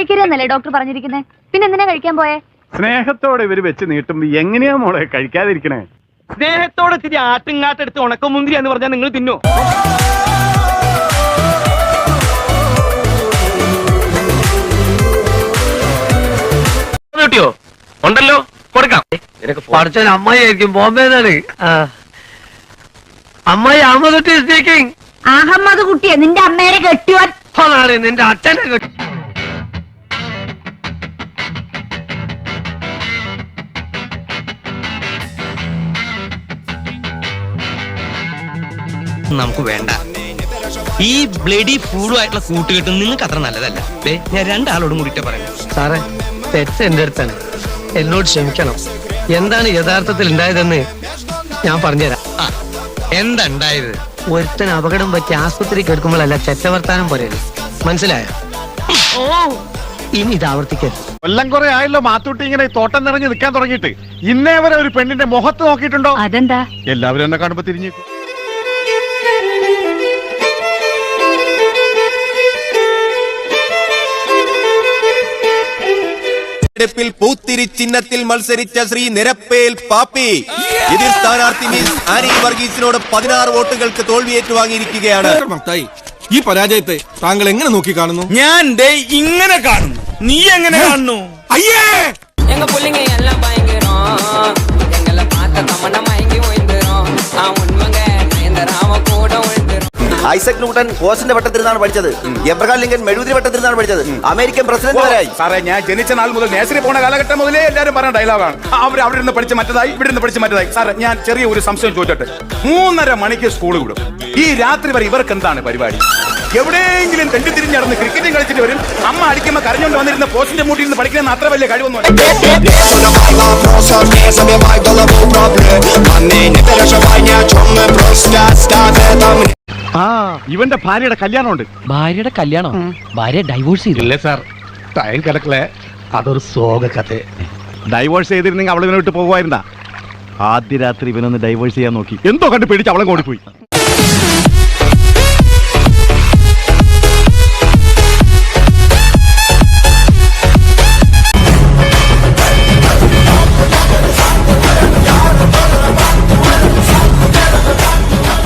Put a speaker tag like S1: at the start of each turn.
S1: കഴിക്കരുതെന്നല്ലേ doctor പറഞ്ഞിരിക്കുന്നത്? പിന്നെ എന്തിനാ കഴിക്കാൻ പോയേ?
S2: സ്നേഹത്തോടെ ഇവര് വെച്ച് നീട്ടുമ്പോ എങ്ങനെയാ മോളെ കഴിക്കാതിരിക്കണേ?
S3: സ്നേഹത്തോടെ ഇത്തിരി ആട്ടുങ്ങാട്ടെടുത്ത് ഉണക്കമുന്തിരി എന്ന് പറഞ്ഞാൽ നിങ്ങൾ തിന്നോ? കിട്ടിയോ? ഉണ്ടല്ലോ, കൊടുക്കാം.
S4: പഠിച്ച അമ്മായി ആയിരിക്കും, ബോംബെന്നാണ്. അമ്മായി അഹമ്മദ് സ്പീക്കിംഗ്.
S1: അഹമ്മദ് കുട്ടിയെ നിന്റെ അമ്മേനെ കെട്ടിയോ?
S4: അതാണ് നിന്റെ അച്ഛനെ കെട്ടി.
S5: നമുക്ക് വേണ്ട ഈ ബ്ലഡി ഫുഡുമായിട്ടുള്ള കൂട്ടുകെട്ടും നിങ്ങൾക്ക് അത്ര നല്ലതല്ല. ഞാൻ രണ്ടാളോടും കൂടിയിട്ട് പറയാം.
S4: സാറേ, തെറ്റ് എന്റെ അടുത്താണ്, എന്നോട് ക്ഷമിക്കണം. എന്താണ് യഥാർത്ഥത്തിൽ ഉണ്ടായതെന്ന് ഞാൻ പറഞ്ഞുതരാം.
S5: എന്താ ഉണ്ടായത്?
S4: ഒരുത്തൻ അപകടം പറ്റി ആസ്പത്രിക്ക് എടുക്കുമ്പോഴല്ല ചെറ്റവർത്താനം പറയല്, മനസ്സിലായോ? ഇനി ഇത് ആവർത്തിക്കരുത്.
S2: കൊല്ലം കുറെ ആയല്ലോ മാത്തൂട്ടി ഇങ്ങനെ തോട്ടം നിറഞ്ഞ് നിൽക്കാൻ തുടങ്ങിയിട്ട്. ഇന്നേ വരെ ഒരു പെണ്ണിന്റെ മുഖത്ത് നോക്കിയിട്ടുണ്ടോ?
S1: അതെന്താ?
S2: എല്ലാവരും എന്നെ കാണുമ്പോ തിരിഞ്ഞു.
S6: പൂത്തിരി ചിഹ്നത്തിൽ മത്സരിച്ച ശ്രീ നിരപ്പേൽ പാപ്പി എതിർ സ്ഥാനാർത്ഥി മിസ് ആനി വർഗീസിനോട് 16 വോട്ടുകൾക്ക് തോൽവി ഏറ്റുവാങ്ങിയിരിക്കുകയാണ്.
S7: ഈ പരാജയത്തെ താങ്കൾ എങ്ങനെ നോക്കി കാണുന്നു?
S3: ഞാൻ ഇങ്ങനെ കാണുന്നു. നീ എങ്ങനെ കാണുന്നു?
S7: അയ്യേ,
S8: எங்க புள்ளைங்க எல்லாம் பயங்கரம், எங்களை பார்த்த கமண்டம் மயங்கி ஓய்ந்துரும். உண்மைங்க நயந்தராம கூட ஓய்ந்துரும்.
S6: ഐസക് ന്യൂട്ടൻ കോസിന്റെ വട്ടത്തിരുന്നാണ് പഠിച്ചത്. എബ്രഹാം ലിങ്കൻ മെഴുകുതിരി വട്ടത്തിരുന്നാണ് പഠിച്ചത്. അമേരിക്കൻ പ്രസിഡന്റ് വരെയായി.
S2: സാറേ, ഞാൻ ജനിച്ച നാൾ മുതൽ നേഴ്സറി പോണ കാലഘട്ടം മുതലേ എല്ലാവരും പറയുന്ന ഡയലോഗാണ്. അവിടെ നിന്ന് പഠിച്ച മറ്റതായി, ഇവിടെ നിന്ന് പഠിച്ച മറ്റതായി. സാറേ, ഞാൻ ചെറിയ ഒരു സംശയം ചോദിച്ചോട്ടെ. 3:30 മണിക്ക് സ്കൂൾ വിടും. ഈ രാത്രി വരെ ഇവർക്ക് എന്താണ് പരിപാടി? എവിടെയെങ്കിലും തെണ്ടി തിരിഞ്ഞ് നടന്ന് ക്രിക്കറ്റും കളിച്ചിട്ട് വരും. അമ്മ അടിക്കുമ്പോ കരഞ്ഞോണ്ട് വന്നിരുന്ന പോസ്റ്റിന്റെ മൂട്ടിൽ നിന്ന് പഠിക്കുന്ന അത്ര വലിയ കഴിവൊന്നും. ഇവന്റെ ഭാര്യയുടെ കല്യാണമുണ്ട്.
S5: ഭാര്യയുടെ കല്യാണം? ഭാര്യ ഡൈവോഴ്സ് ചെയ്തില്ലേ
S2: സാർ? ടൈം കിടക്കലേ, അതൊരു സോക കഥ. ഡൈവോഴ്സ് ചെയ്തിരുന്നെങ്കിൽ അവളിവനെ വിട്ട് പോകുമായിരുന്നാ. ആദ്യ രാത്രി ഇവനൊന്ന് ഡൈവോഴ്സ് ചെയ്യാൻ നോക്കി, എന്തോ കണ്ട് പേടിച്ച് അവളെ ഓടിപ്പോയി.